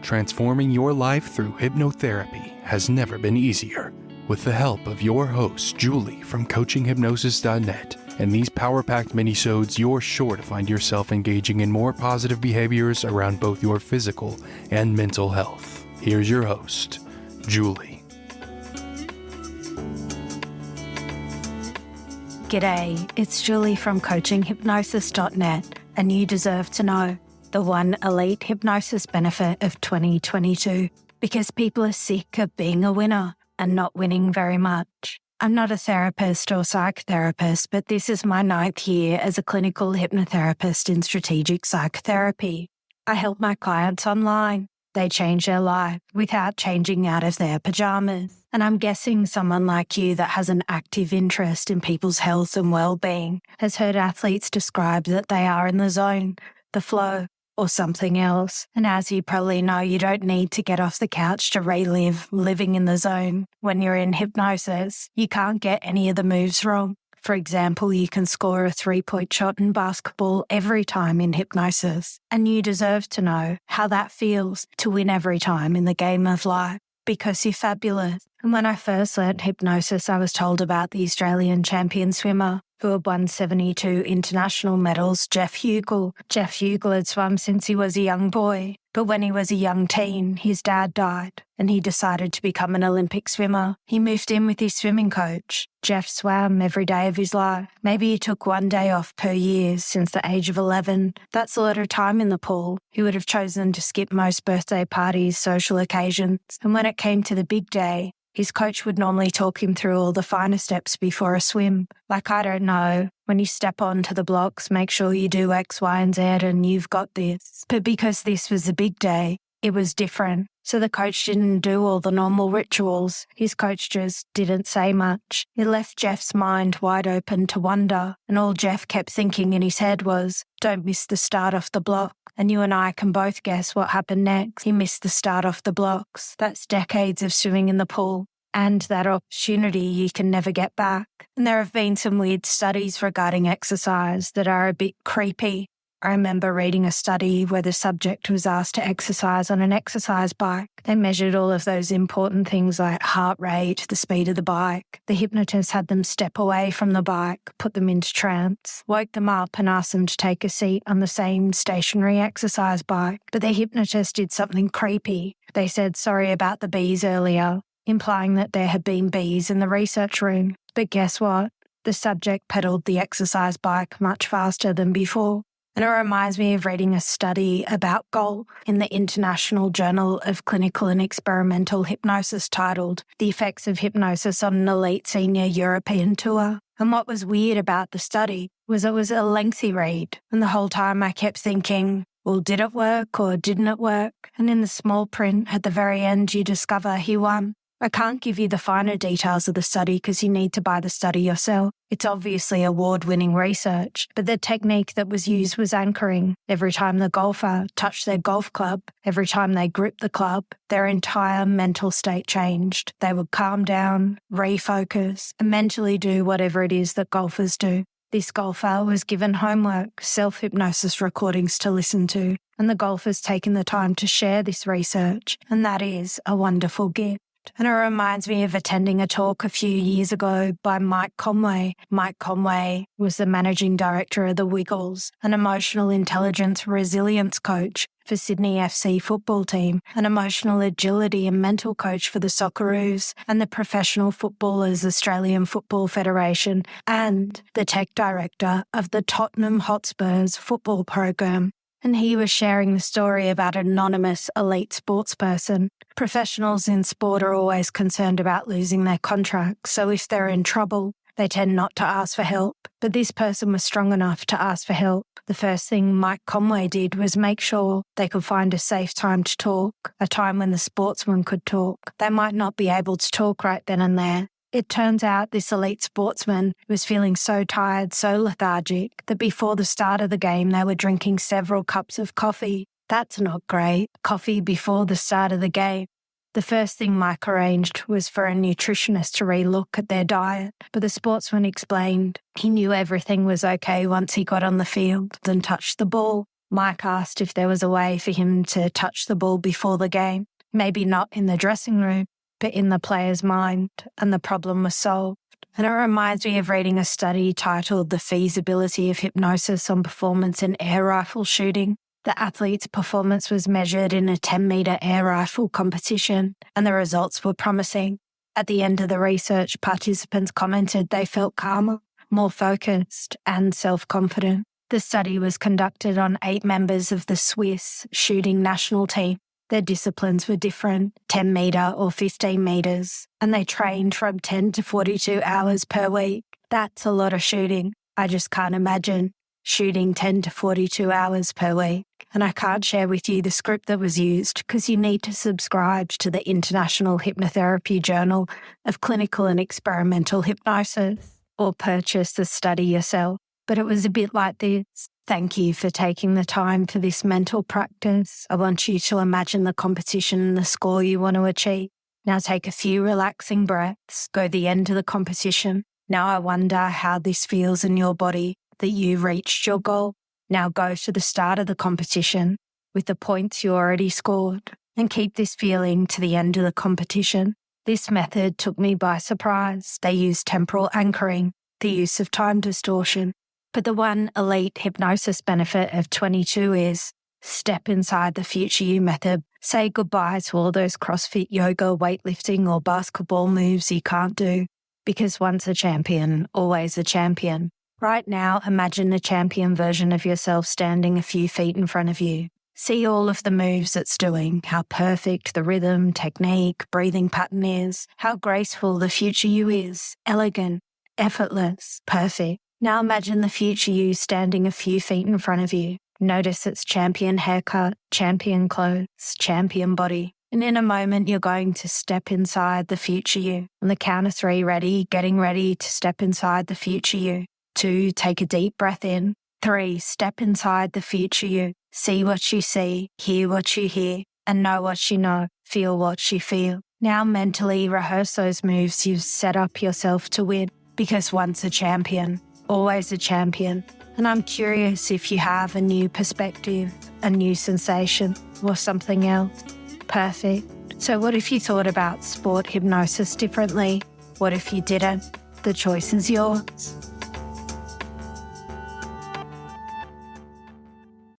Transforming your life through hypnotherapy has never been easier. With the help of your host, Julie from coachinghypnosis.net, and these power-packed minisodes, you're sure to find yourself engaging in more positive behaviors around both your physical and mental health. Here's your host, Julie. G'day, it's Julie from coachinghypnosis.net, and you deserve to know the one elite hypnosis benefit of 2022, because people are sick of being a winner and not winning very much. I'm not a therapist or psychotherapist, but this is my 9th year as a clinical hypnotherapist in strategic psychotherapy. I help my clients online. They change their life without changing out of their pajamas. And I'm guessing someone like you that has an active interest in people's health and well-being has heard athletes describe that they are in the zone, the flow, or something else. And as you probably know, you don't need to get off the couch to relive living in the zone. When you're in hypnosis, you can't get any of the moves wrong. For example, you can score a 3-point shot in basketball every time in hypnosis. And you deserve to know how that feels to win every time in the game of life, because you're fabulous. And when I first learnt hypnosis, I was told about the Australian champion swimmer who had won 72 international medals, Jeff Hugel. Jeff Hugel had swum since he was a young boy, but when he was a young teen, his dad died, and he decided to become an Olympic swimmer. He moved in with his swimming coach. Jeff swam every day of his life. Maybe he took one day off per year since the age of 11. That's a lot of time in the pool. He would have chosen to skip most birthday parties, social occasions, and when it came to the big day, his coach would normally talk him through all the finer steps before a swim. Like, I don't know, when you step onto the blocks, make sure you do X, Y, and Z, and you've got this. But because this was a big day, it was different. So the coach didn't do all the normal rituals. His coach just didn't say much. It left Jeff's mind wide open to wonder, and all Jeff kept thinking in his head was, don't miss the start off the block. And you and I can both guess what happened next. He missed the start off the blocks. That's decades of swimming in the pool, and that opportunity you can never get back. And there have been some weird studies regarding exercise that are a bit creepy. I remember reading a study where the subject was asked to exercise on an exercise bike. They measured all of those important things like heart rate, the speed of the bike. The hypnotist had them step away from the bike, put them into trance, woke them up and asked them to take a seat on the same stationary exercise bike. But the hypnotist did something creepy. They said sorry about the bees earlier, implying that there had been bees in the research room. But guess what? The subject pedaled the exercise bike much faster than before. And it reminds me of reading a study about golf in the International Journal of Clinical and Experimental Hypnosis titled The Effects of Hypnosis on an Elite Senior European Tour. And what was weird about the study was it was a lengthy read. And the whole time I kept thinking, well, did it work or didn't it work? And in the small print at the very end, you discover he won. I can't give you the finer details of the study because you need to buy the study yourself. It's obviously award-winning research, but the technique that was used was anchoring. Every time the golfer touched their golf club, every time they gripped the club, their entire mental state changed. They would calm down, refocus, and mentally do whatever it is that golfers do. This golfer was given homework, self-hypnosis recordings to listen to, and the golfer's taken the time to share this research, and that is a wonderful gift. And it reminds me of attending a talk a few years ago by Mike Conway. Mike Conway was the managing director of the Wiggles, an emotional intelligence resilience coach for Sydney FC football team, an emotional agility and mental coach for the Socceroos and the Professional Footballers Australian Football Federation, and the tech director of the Tottenham Hotspurs football program. And he was sharing the story about an anonymous elite sportsperson. Professionals in sport are always concerned about losing their contracts, so if they're in trouble, they tend not to ask for help. But this person was strong enough to ask for help. The first thing Mike Conway did was make sure they could find a safe time to talk, a time when the sportsman could talk. They might not be able to talk right then and there. It turns out this elite sportsman was feeling so tired, so lethargic, that before the start of the game they were drinking several cups of coffee. That's not great. Coffee before the start of the game. The first thing Mike arranged was for a nutritionist to re-look at their diet, but the sportsman explained he knew everything was okay once he got on the field and touched the ball. Mike asked if there was a way for him to touch the ball before the game, maybe not in the dressing room, but in the player's mind, and the problem was solved. And it reminds me of reading a study titled The Feasibility of Hypnosis on Performance in Air Rifle Shooting. The athlete's performance was measured in a 10-metre air rifle competition, and the results were promising. At the end of the research, participants commented they felt calmer, more focused, and self-confident. The study was conducted on 8 members of the Swiss shooting national team. Their disciplines were different, 10 metre or 15 metres, and they trained from 10 to 42 hours per week. That's a lot of shooting. I just can't imagine shooting 10 to 42 hours per week. And I can't share with you the script that was used because you need to subscribe to the International Hypnotherapy Journal of Clinical and Experimental Hypnosis or purchase the study yourself. But it was a bit like this. Thank you for taking the time for this mental practice. I want you to imagine the competition and the score you want to achieve. Now take a few relaxing breaths. Go to the end of the competition. Now I wonder how this feels in your body that you reached your goal. Now go to the start of the competition with the points you already scored and keep this feeling to the end of the competition. This method took me by surprise. They use temporal anchoring, the use of time distortion. But the one elite hypnosis benefit of 22 is step inside the future you method. Say goodbye to all those CrossFit, yoga, weightlifting or basketball moves you can't do, because once a champion, always a champion. Right now, imagine a champion version of yourself standing a few feet in front of you. See all of the moves it's doing, how perfect the rhythm, technique, breathing pattern is, how graceful the future you is, elegant, effortless, perfect. Now imagine the future you standing a few feet in front of you. Notice its champion haircut, champion clothes, champion body. And in a moment, you're going to step inside the future you. On the count of 3, ready, getting ready to step inside the future you. 2, take a deep breath in. 3, step inside the future you. See what you see, hear what you hear, and know what you know, feel what you feel. Now mentally rehearse those moves you've set up yourself to win, because once a champion, always a champion. And I'm curious if you have a new perspective, a new sensation, or something else. Perfect. So what if you thought about sport hypnosis differently? What if you didn't? The choice is yours.